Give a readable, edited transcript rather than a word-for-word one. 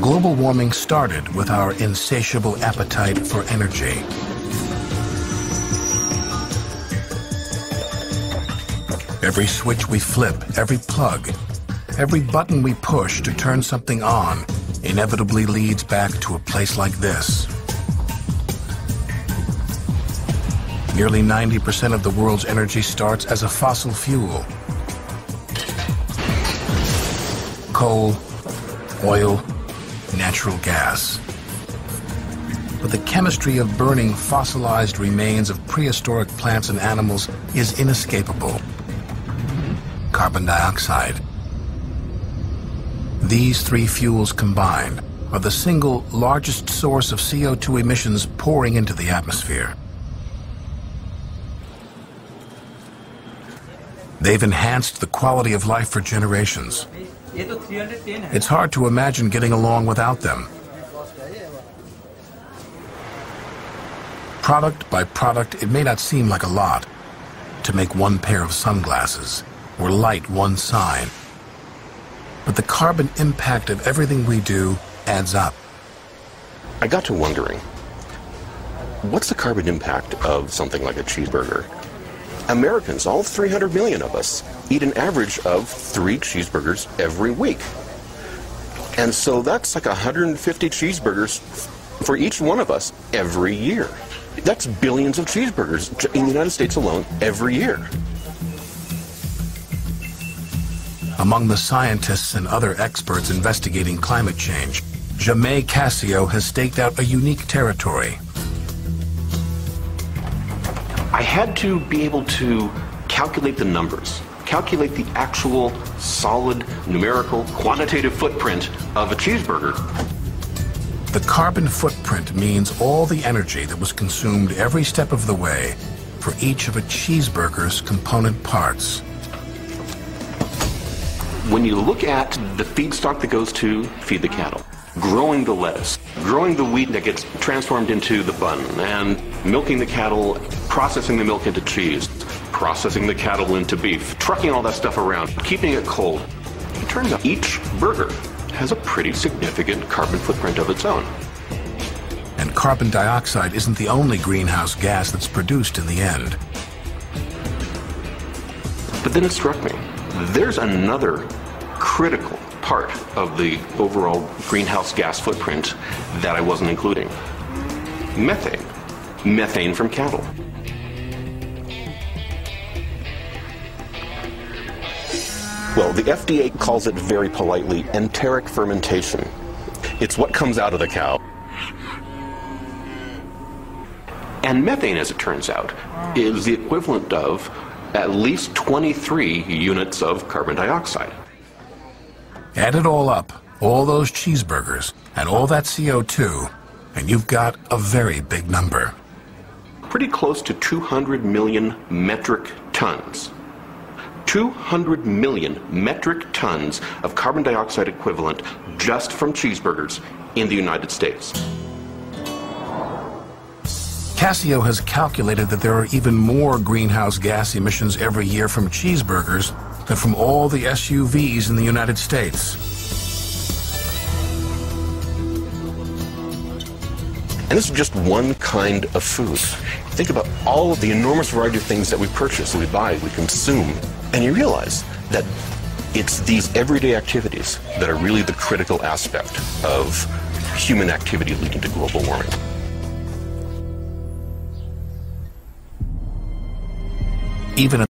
Global warming started with our insatiable appetite for energy. Every switch we flip, every plug, every button we push to turn something on inevitably leads back to a place like this. Nearly 90% of the world's energy starts as a fossil fuel. Coal, oil, natural gas. But the chemistry of burning fossilized remains of prehistoric plants and animals is inescapable. Carbon dioxide. These three fuels combined are the single largest source of CO2 emissions pouring into the atmosphere. They've enhanced the quality of life for generations. It's hard to imagine getting along without them. Product by product, it may not seem like a lot to make one pair of sunglasses or light one sign. But the carbon impact of everything we do adds up. I got to wondering, what's the carbon impact of something like a cheeseburger? Americans, all 300 million of us, eat an average of 3 cheeseburgers every week. And so that's like 150 cheeseburgers for each one of us every year. That's billions of cheeseburgers in the United States alone every year. Among the scientists and other experts investigating climate change, Jaime Casio has staked out a unique territory. I had to be able to calculate the numbers, calculate the actual solid, numerical, quantitative footprint of a cheeseburger. The carbon footprint means all the energy that was consumed every step of the way for each of a cheeseburger's component parts. When you look at the feedstock that goes to feed the cattle, growing the lettuce, growing the wheat that gets transformed into the bun, and milking the cattle, processing the milk into cheese, processing the cattle into beef, trucking all that stuff around, keeping it cold, it turns out each burger has a pretty significant carbon footprint of its own. And carbon dioxide isn't the only greenhouse gas that's produced in the end. But then it struck me, there's another critical part of the overall greenhouse gas footprint that I wasn't including. Methane. Methane from cattle. Well, the FDA calls it very politely enteric fermentation. It's what comes out of the cow. And methane, as it turns out, is the equivalent of at least 23 units of carbon dioxide. Add it all up, all those cheeseburgers, and all that CO2, and you've got a very big number. Pretty close to 200 million metric tons. 200 million metric tons of carbon dioxide equivalent just from cheeseburgers in the United States. Casio has calculated that there are even more greenhouse gas emissions every year from cheeseburgers than from all the SUVs in the United States. And this is just one kind of food. Think about all of the enormous variety of things that we purchase, we buy, we consume, and you realize that it's these everyday activities that are really the critical aspect of human activity leading to global warming. Even